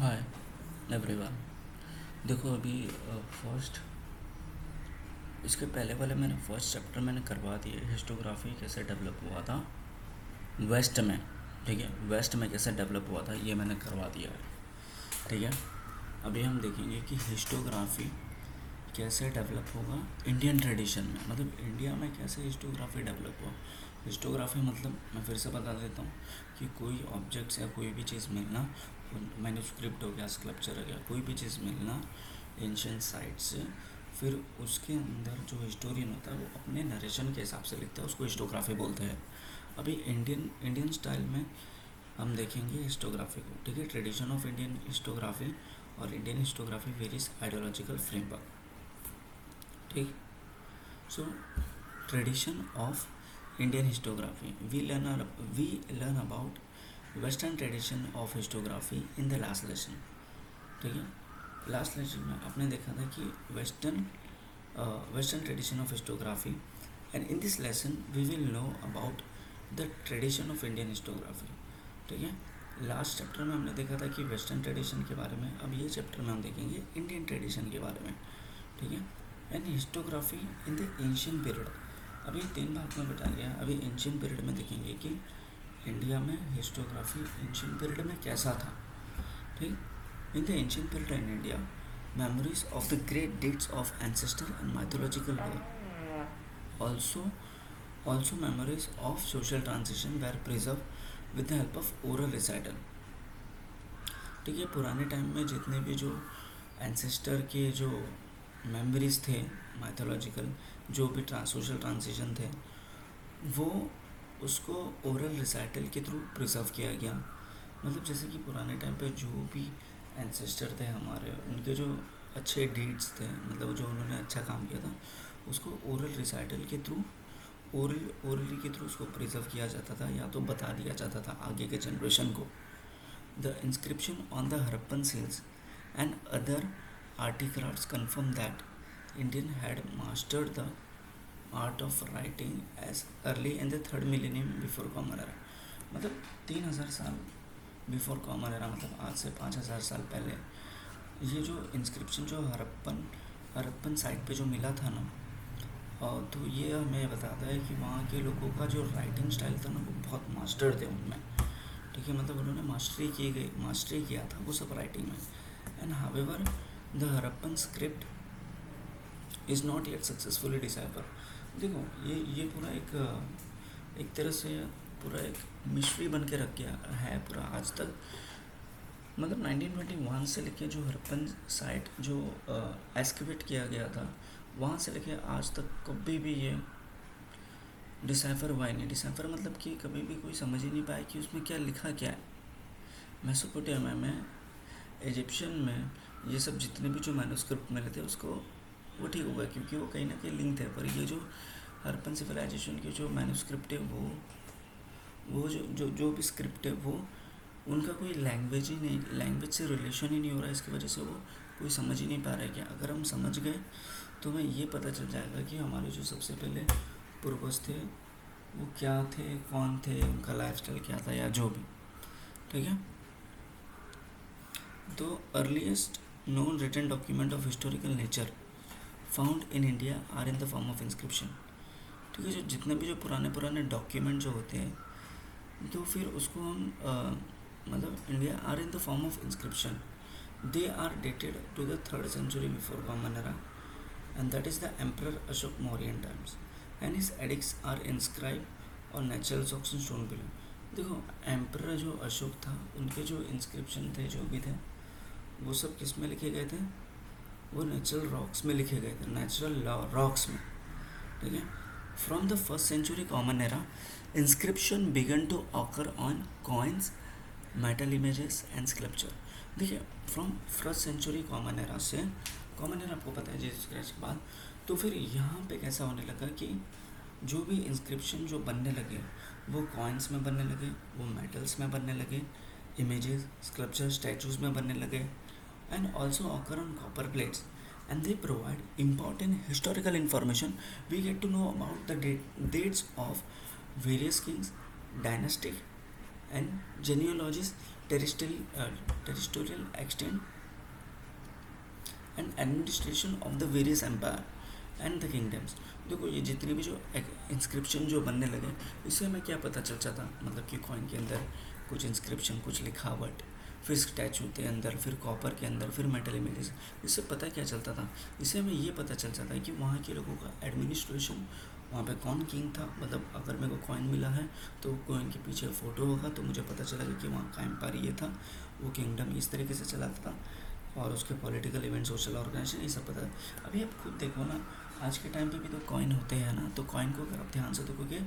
Hi everyone. देखो अभी first इसके पहले वाले मैंने फर्स्ट चैप्टर मैंने करवा दिए, हिस्टोग्राफी कैसे डेवलप हुआ था वेस्ट में। ठीक है, वेस्ट में कैसे डेवलप हुआ था ये मैंने करवा दिया है। ठीक है, अभी हम देखेंगे कि हिस्टोग्राफी कैसे डेवलप होगा इंडियन ट्रेडिशन में, मतलब इंडिया में कैसे हिस्टोग्राफी डेवलप हुआ। हिस्टोग्राफी मतलब मैं फिर से बता देता हूँ कि कोई ऑब्जेक्ट्स या कोई भी चीज़ मिलना, मैन्युस्क्रिप्ट हो गया, स्कल्पचर हो गया, कोई भी चीज़ मिलना एंशियंट साइट से, फिर उसके अंदर जो हिस्टोरियन होता है वो अपने नरेशन के हिसाब से लिखता है, उसको हिस्टोग्राफी बोलते हैं। अभी इंडियन स्टाइल में हम देखेंगे हिस्टोग्राफी को। ठीक है, ट्रेडिशन ऑफ इंडियन हिस्टोग्राफी और Indian histography various ideological framework. ठीक, so tradition of Indian histography we learn about western tradition of histography in the last lesson. ठीक है, लास्ट लेसन में आपने देखा था कि western tradition of histography, and in this lesson we will know about the tradition of Indian histography. ठीक है, last chapter में हमने देखा था कि वेस्टर्न ट्रेडिशन के बारे में, अब ये चैप्टर में हम देखेंगे इंडियन ट्रेडिशन के बारे में। ठीक है, and historiography in the ancient period. अभी 3 भाग में बटा गया। अभी एंशियंट पीरियड में देखेंगे कि इंडिया में हिस्टोग्राफी एंशियंट पीरियड में कैसा था। ठीक, in the ancient period in India, memories of the great deeds of ancestor and mythological lore, also also memories of social transition were preserved with the help of oral recital। ठीक है, पुराने time में जितने भी जो ancestor के जो memories थे माइथोलॉजिकल, जो भी सोशल ट्रांजिशन थे, वो उसको ओरल रिसाइटल के थ्रू प्रिजर्व किया गया। मतलब जैसे कि पुराने टाइम पे जो भी एंसेस्टर थे हमारे, उनके जो अच्छे डीड्स थे, मतलब जो उन्होंने अच्छा काम किया था, उसको ओरल रिसाइटल के थ्रू, ओरली के थ्रू उसको प्रिजर्व किया जाता था, या तो बता दिया जाता था आगे के जनरेशन को। The inscription on the Harappan seals and other artefacts confirm that Indian had mastered the art of writing as early in the third millennium before common era. मतलब 3000 साल बिफोर कॉमन एरा, मतलब आज से 5000 साल पहले ये जो इंस्क्रिप्शन जो हरप्पन साइट पे जो मिला था ना, और तो ये हमें बताता है कि वहाँ के लोगों का जो राइटिंग स्टाइल था ना, वो बहुत मास्टर थे उनमें। ठीक है, मतलब उन्होंने मास्टरी किया था वो सब राइटिंग में। And however the Harappan script is not yet successfully decipher. देखो ये पूरा एक तरह से पूरा एक मिस्ट्री बन के रख गया है पूरा आज तक। मतलब 1921 से लेके जो हरप्पन साइट जो एक्सकेवेट किया गया था, वहाँ से लेके आज तक कभी भी ये डिसाइफर हुआ ही नहीं। डिसाइफर मतलब कि कभी भी कोई समझ ही नहीं पाया कि उसमें क्या लिखा क्या है। मेसोपोटामिया में, इजिप्शियन में, ये सब जितने भी जो मैन्युस्क्रिप्ट मिले थे उसको वो ठीक होगा, क्योंकि वो कहीं ना कहीं लिंक थे। पर ये जो हरप्पन सिविलाइजेशन के जो मैन्युस्क्रिप्ट है, वो जो भी स्क्रिप्ट है, वो उनका कोई लैंग्वेज ही नहीं, लैंग्वेज से रिलेशन ही नहीं हो रहा है। इसकी वजह से वो कोई समझ ही नहीं पा रहा है। क्या अगर हम समझ गए तो हमें ये पता चल जाएगा कि हमारे जो सबसे पहले पूर्वज थे वो क्या थे, कौन थे, उनका लाइफस्टाइल क्या था, या जो भी। ठीक है, तो earliest known written document of historical nature found in India are in the form of inscription। ठीक है, जो जितने भी जो पुराने डॉक्यूमेंट जो होते हैं, तो फिर उसको हम मतलब India are in the form of inscription. They are dated to the 3rd century before common era, and that is the emperor Ashoka Mauryan times, and his edicts are inscribed on natural rocks and stone below. देखो emperor जो अशोक था, उनके जो inscription थे जो भी थे, वो सब किस में लिखे गए थे? वो नेचुरल रॉक्स में लिखे गए थे, नेचुरल रॉक्स में। ठीक है, from the 1st century common era inscription began to occur on coins, metal images and sculpture. देखिए, from 1st century common era से, कॉमन एरा आपको पता है जीसस क्राइस्ट के बाद, तो फिर यहाँ पे कैसा होने लगा कि जो भी इंस्क्रिप्शन जो बनने लगे, वो कॉइन्स में बनने लगे, वो मेटल्स में बनने लगे, इमेजेस, स्कल्पचर, स्टैचूज में बनने लगे, and also occur on copper plates, and they provide important historical information. We get to know about the dates of various kings, dynastic and genealogies territorial extent and administration of the various empire and the kingdoms. देखो ये जितने भी जो inscription जो बनने लगे, इससे हमें क्या पता चल जाता, मतलब कि कॉइन के अंदर कुछ इंस्क्रिप्शन, कुछ लिखावट, फिर स्टैचू के अंदर, फिर कॉपर के अंदर, फिर मेटल इमेजेस। इससे पता क्या चलता था, इससे हमें ये पता चल जाता है कि वहाँ के लोगों का एडमिनिस्ट्रेशन, वहाँ पे कौन किंग था। मतलब अगर मेरे को कॉइन मिला है तो कॉइन के पीछे फ़ोटो होगा तो मुझे पता चलेगा कि वहाँ का एम्पायर ये था, वो किंगडम इस तरीके से चलाता था, और उसके पॉलिटिकल इवेंट, सोशल ऑर्गेनाइजेशन, ये सब पता है। अभी आप खुद देखो ना, आज के टाइम पे भी तो कॉइन होते हैं ना, तो कॉइन को अगर आप ध्यान से देखोगे,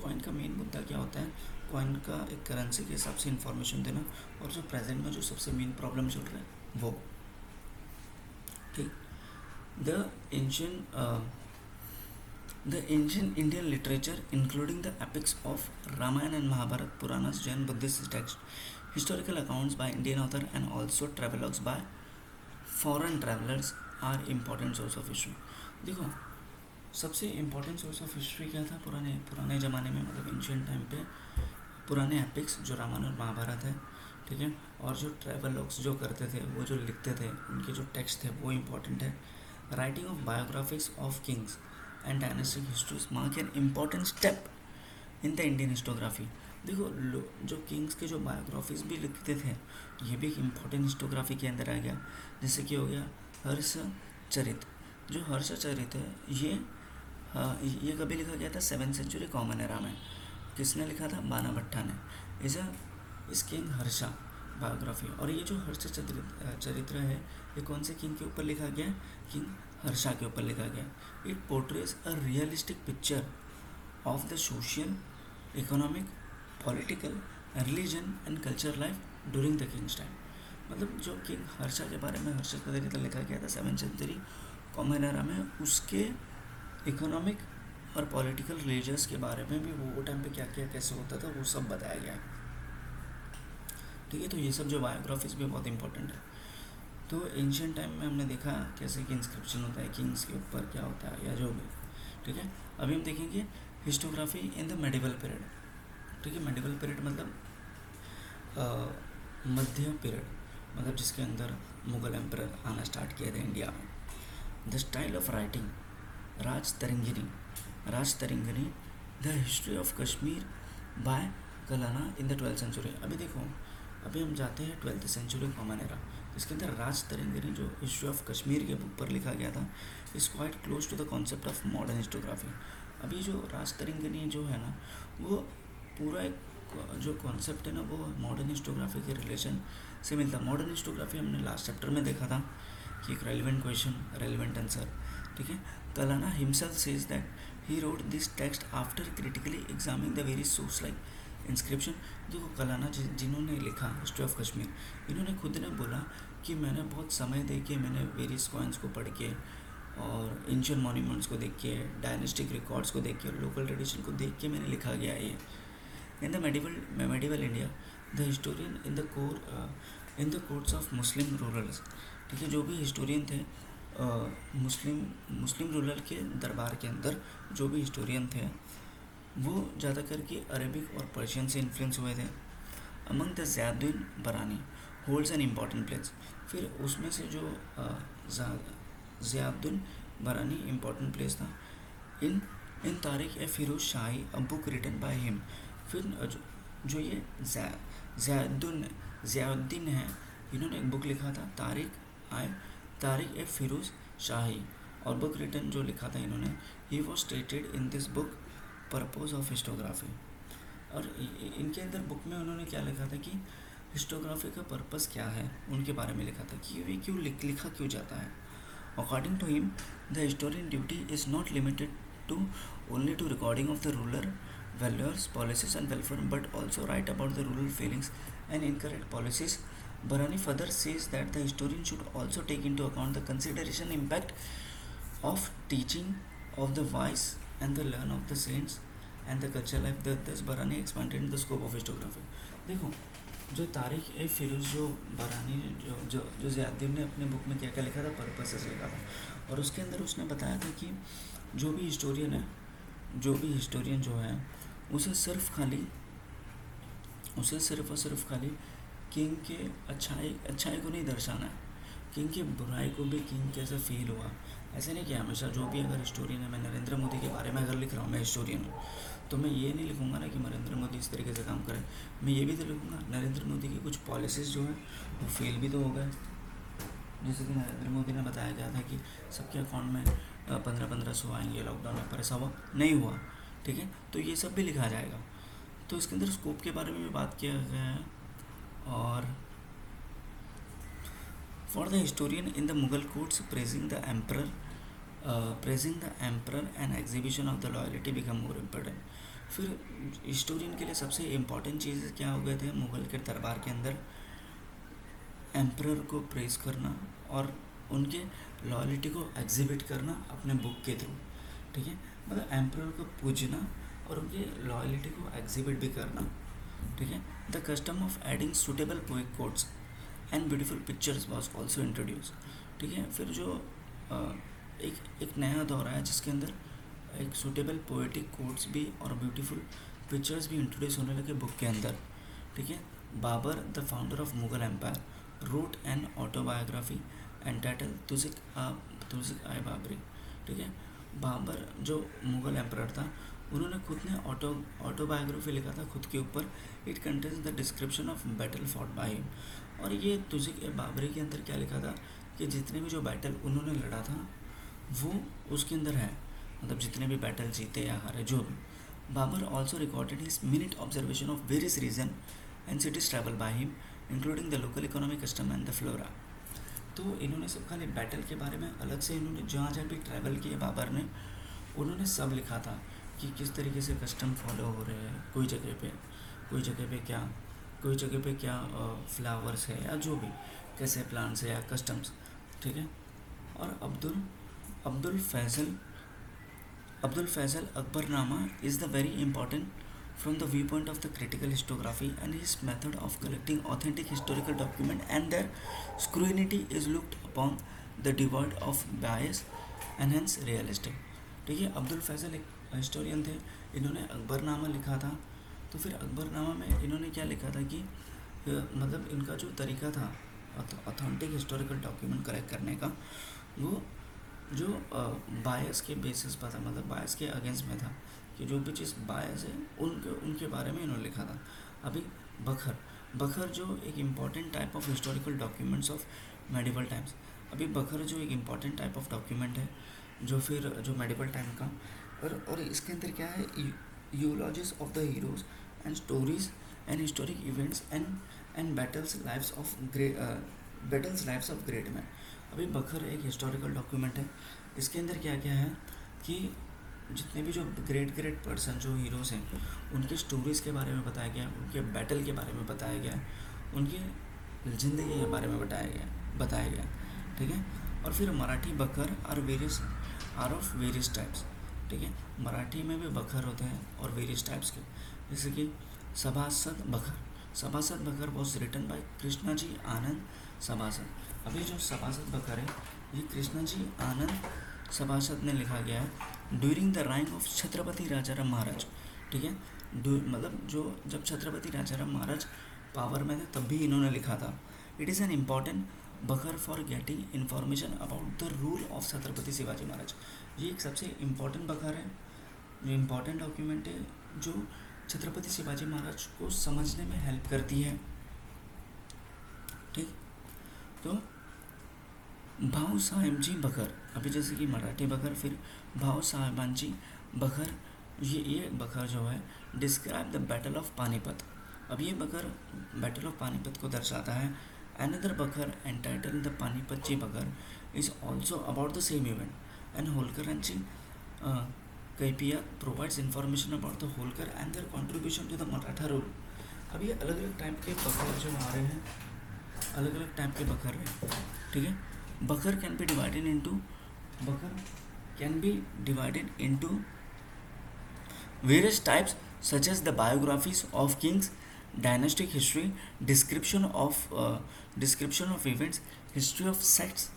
कॉइन का मेन मुद्दा क्या होता है, कॉइन का एक करेंसी के हिसाब से इन्फॉर्मेशन देना, और जो प्रेजेंट में जो सबसे मेन प्रॉब्लम चल रहा है वो, ठीक। The ancient Indian literature including the epics of Ramayana and Mahabharata, Puranas, Jain, Buddhist text, historical accounts by Indian author and also travelogues by foreign travelers are important source of history। देखो सबसे इम्पोर्टेंट सोर्स ऑफ हिस्ट्री क्या था पुराने ज़माने में, मतलब ancient time पे, पुराने एपिक्स जो रामायण और महाभारत है, ठीक है, और जो ट्रैवलॉग्स जो करते थे, वो जो लिखते थे, उनके जो टेक्स्ट थे वो इम्पोर्टेंट है। Writing of biographies of kings and dynastic histories mark an important step in the Indian histography. देखो जो किंग्स के जो बायोग्राफीज भी लिखते थे, ये भी एक इम्पॉर्टेंट हिस्टोग्राफी के अंदर आ गया। जैसे कि हो गया हर्ष चरित। जो हर्ष चरित है ये कभी लिखा गया था 7th सेंचुरी कॉमन एरा में। किसने लिखा था, बाना भट्टा ने। इस किंग हर्षा बायोग्राफी। और ये जो हर्ष चरित्र है, ये कौन से किंग के ऊपर लिखा गया, किंग हर्षा के ऊपर लिखा गया। It portrays a realistic picture of the social, economic, political, religion and culture life during the Kings time. मतलब जो किंग हर्षा के बारे में हर्ष चरित्र लिखा गया था 7th सेंचुरी कॉमन एरा में, उसके इकोनॉमिक और पॉलिटिकल रिलीजियस के बारे में भी वो टाइम पे क्या क्या कैसे होता था वो सब बताया गया है, ठीक है। तो ये सब जो बायोग्राफीज भी बहुत इंपॉर्टेंट है। तो एंशियंट टाइम में हमने देखा कैसे कि इंस्क्रिप्शन होता है किंग्स के ऊपर, क्या होता है या जो भी, ठीक है। अभी हम देखेंगे historiography in the medieval period, ठीक है। मेडिवल पीरियड मतलब मध्य पीरियड, मतलब जिसके अंदर मुगल एम्परर आना स्टार्ट किए थे इंडिया में। The style of writing, Rajatarangini, the history of Kashmir by Kalhana in the 12th century. अभी देखो, अभी हम जाते हैं 12th सेंचुरी कॉमन एरा, इसके अंदर राज तरिंगनी जो हिस्ट्री ऑफ कश्मीर के बुक पर लिखा गया था, is quite close to the concept of modern historiography. अभी जो राज तरिंगनी जो है ना, वो पूरा एक जो कॉन्सेप्ट है ना, वो मॉडर्न हिस्टोग्राफी के रिलेशन से मिलता है। मॉडर्न हिस्टोग्राफी हमने लास्ट चैप्टर में देखा था कि एक रेलिवेंट क्वेश्चन, रेलिवेंट आंसर, ठीक है। Kalana himself says that he wrote this text after critically examining the various source like inscription. देखो कलाना जिन्होंने लिखा हिस्ट्री ऑफ कश्मीर, इन्होंने खुद ने बोला कि मैंने बहुत समय दे के, मैंने वेरियस कॉइन्स को पढ़ के और एंशिएंट मॉन्यूमेंट्स को देख के, डायनेस्टिक रिकॉर्ड्स को देख के, लोकल ट्रेडिशन को देख के मैंने लिखा गया है ये। In the medieval India the historian in the courts of Muslim rulers, ठीक है। जो भी हिस्टोरियन थे मुस्लिम रूरल के दरबार के अंदर जो भी हिस्टोरियन थे, वो ज़्यादा करके अरेबिक और पर्शियन से इन्फ्लुएंस हुए थे। अमंग द ज़ियाउद्दीन बरानी होल्ड्स एन इम्पॉर्टेंट प्लेस। फिर उसमें से जो ज़ियाउद्दीन बरानी इम्पॉर्टेंट प्लेस था। In Tarikh i Firoz Shahi, a book written by him. फिर जो ये ज़ियाउद्दीन है, इन्होंने एक बुक लिखा था तारिक ए फिरोज शाही, और बुक रिटन जो लिखा था इन्होंने, he was stated in this book purpose of historiography. और इनके अंदर बुक में उन्होंने क्या लिखा था कि हिस्टोग्राफी का पर्पस क्या है, उनके बारे में लिखा था कि ये क्यों लिखा क्यों जाता है। According to him the historian duty is not limited to only to recording of the ruler values, policies and welfare, but also write about the rural feelings and incorrect policies. Barani further says that the historian should also take into account the consideration impact of teaching of the wise and the learn of the saints and the cultural life. Thus Barani expanded the scope of historiography. देखो जो तारिक ए फिरोज जो बरानी जो ज़ियाउद्दीन ने अपने book में क्या क्या लिखा था, पर्पसेस लिखा था, और उसके अंदर उसने बताया था कि जो भी हिस्टोरियन जो है, उसे सिर्फ और सिर्फ खाली किंग के अच्छाई को नहीं दर्शाना है, किंग की बुराई को भी किंग कैसे फील हुआ। ऐसे नहीं कि हमेशा जो भी अगर हिस्टोरियन है, मैं नरेंद्र मोदी के बारे में अगर लिख रहा हूँ, मैं हिस्टोरियन हूँ, तो मैं ये नहीं लिखूँगा ना कि नरेंद्र मोदी इस तरीके से काम करें। मैं ये भी तो लिखूँगा नरेंद्र मोदी की कुछ पॉलिसीज़ जो है वो फेल भी तो हो गए। जैसे कि नरेंद्र मोदी ने बताया गया था कि सबके अकाउंट में 1500 आएंगे लॉकडाउन में, पर ऐसा हुआ नहीं हुआ। ठीक है, तो ये सब भी लिखा जाएगा। तो इसके अंदर स्कोप के बारे में भी बात किया गया है। और for the historian in the Mughal courts praising the emperor and exhibition of the loyalty become more important. फिर हिस्टोरियन के लिए सबसे इम्पोर्टेंट चीज़ क्या हो गए थे मुगल के दरबार के अंदर, एम्परर को प्रेज करना और उनके लॉयल्टी को एग्जिबिट करना अपने बुक के थ्रू। ठीक है, मतलब एम्परर को पूजना और उनके लॉयल्टी को एग्जिबिट भी करना। ठीक है, the custom of adding suitable poetic quotes and beautiful pictures was also introduce. ठीक है, फिर जो एक नया दौर आया जिसके अंदर एक सुटेबल पोएटिक कोट्स भी और ब्यूटीफुल पिक्चर्स भी इंट्रोड्यूस होने लगे बुक के अंदर। ठीक है, Babur the founder of Mughal empire wrote an autobiography entitle Tuzuk i Baburi. ठीक है, बाबर जो मुगल एम्पायर था उन्होंने खुद ने ऑटोबायोग्राफी लिखा था खुद के ऊपर। It contains the description of battle fought by him. और ये तुजिक ए बाबरी के अंदर क्या लिखा था कि जितने भी जो बैटल उन्होंने लड़ा था वो उसके अंदर है, मतलब जितने भी बैटल जीते या हारे जो भी। Babur also recorded his minute observation of various region and cities travel by him including the local economic custom and the flora. तो इन्होंने सब खाली बैटल के बारे में अलग से इन्होंने जहाँ जहाँ भी ट्रैवल किए बाबर ने उन्होंने सब लिखा था कि किस तरीके से कस्टम फॉलो हो रहे हैं कोई जगह पे क्या फ्लावर्स है या जो भी कैसे प्लांट्स है या कस्टम्स। ठीक है, और Abdul Fazal Akbarnama is the very important from the viewpoint of the critical historiography and his method of collecting authentic historical document and their scrutiny is looked upon the devoid of bias and hence realistic। ठीक है, अब्दुल फैज़ल एक historian थे, इन्होंने अकबरनामा लिखा था। तो फिर अकबरनामा में इन्होंने क्या लिखा था कि मतलब इनका जो तरीका था ऑथेंटिक हिस्टोरिकल डॉक्यूमेंट कलेक्ट करने का वो जो बायस के बेसिस पर था, मतलब बायस के अगेंस्ट में था कि जो भी चीज़ बायस है उनके बारे में इन्होंने लिखा था। अभी बखर जो एक important type of historical documents of medieval times. अभी बखर जो एक इम्पॉर्टेंट टाइप ऑफ डॉक्यूमेंट है जो मेडिवल टाइम का, और इसके अंदर क्या है eulogies of the heroes and stories and historic events and battles lives of great man. अभी बखर एक हिस्टोरिकल डॉक्यूमेंट है, इसके अंदर क्या क्या है कि जितने भी जो ग्रेट पर्सन जो हीरोज़ हैं उनके स्टोरीज़ के बारे में बताया गया, उनके बैटल के बारे में बताया गया, उनकी ज़िंदगी के बारे में बताया गया। ठीक है, और फिर मराठी बखर आर ऑफ वेरियस टाइप्स। ठीक है, मराठी में भी बखर होते हैं और वेरियस टाइप्स के, जैसे कि सभासद बखर was written by Krishna ji आनंद सभासद। अभी जो सभासद बखर है ये कृष्णा जी आनंद सभासद ने लिखा गया है during the reign of Chhatrapati Rajaram Maharaj. ठीक है, मतलब जो जब छत्रपति राजाराम महाराज पावर में थे तब भी इन्होंने लिखा था। It is an important bakhar for getting information about the rule of Chhatrapati Shivaji Maharaj. ये एक सबसे इम्पॉर्टेंट बखर है, जो इम्पॉर्टेंट डॉक्यूमेंट है जो छत्रपति शिवाजी महाराज को समझने में हेल्प करती है। ठीक, तो भाऊ साहेब जी बखर, अभी जैसे कि मराठी बखर, फिर भाऊ साहेबान जी बखर, ये बखर जो है describe the battle of Panipat. अब ये बखर बैटल ऑफ पानीपत को दर्शाता है। अनदर बखर entitled the Panipat ji bakhar is also about the same event and Holkar and ji Kaifiya provides information about the Holkar and their contribution to the Maratha rule. अब ये अलग अलग टाइप के बखर जो आ रहे हैं, अलग अलग टाइप के बखर हैं। ठीक है, बखर can be divided into various types such as the biographies of kings, dynastic history, description of events, history of sects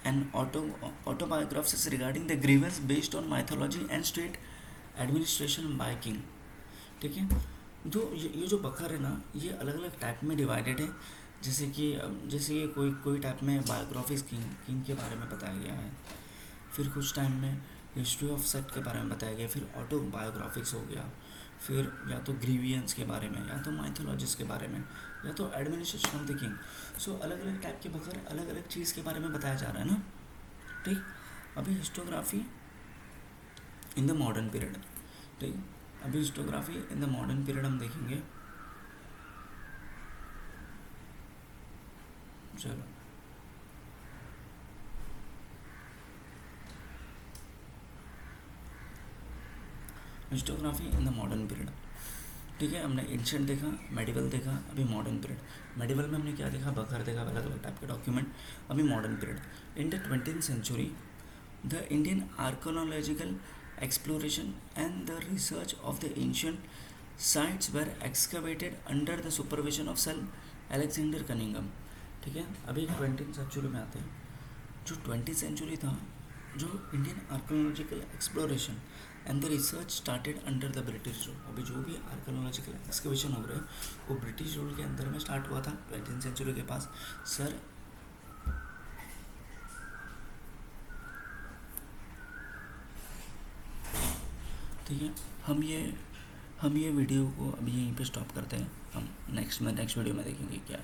and autobiographies regarding the grievance based on mythology and state administration by king। ठीक है, तो ये जो बखर है ना, ये अलग अलग टाइप में डिवाइडेड है। जैसे कि कोई टाइप में बायोग्राफिक्स किंग के बारे में बताया गया है, फिर कुछ टाइम में हिस्ट्री ऑफ सेट के बारे में बताया गया, फिर ऑटोबायोग्राफिक्स हो गया, फिर या तो ग्रीवियंस के बारे में, या तो माइथोलॉजिस के बारे में, या तो एडमिनिस्ट्रेशन ऑफ द किंग। सो अलग अलग टाइप के बखर अलग अलग चीज़ के बारे में बताया जा रहा है ना। ठीक, अभी historiography in the modern period. ठीक, अभी historiography in the modern period हम देखेंगे। चलो, historiography in the modern period. ठीक है, हमने एंशिएंट देखा, मेडिवल देखा, अभी मॉडर्न पीरियड। मेडिवल में हमने क्या देखा, बखर देखा, अलग अलग टाइप के डॉक्यूमेंट। अभी modern period. In the 20th century the Indian archaeological exploration and the research of the ancient sites were excavated under the supervision of Sir Alexander Cunningham। ठीक है, अभी 20th सेंचुरी में आते हैं। जो 20th सेंचुरी था, जो Indian archaeological exploration and the research started under the British rule. अभी जो भी आर्कोलॉजिकल एक्सकवेशन हो रहे हैं वो ब्रिटिश रूल के अंदर में स्टार्ट हुआ था 20th सेंचुरी के पास। सर ठीक है, हम ये वीडियो को अभी यहीं पे स्टॉप करते हैं। हम नेक्स्ट वीडियो में देखेंगे क्या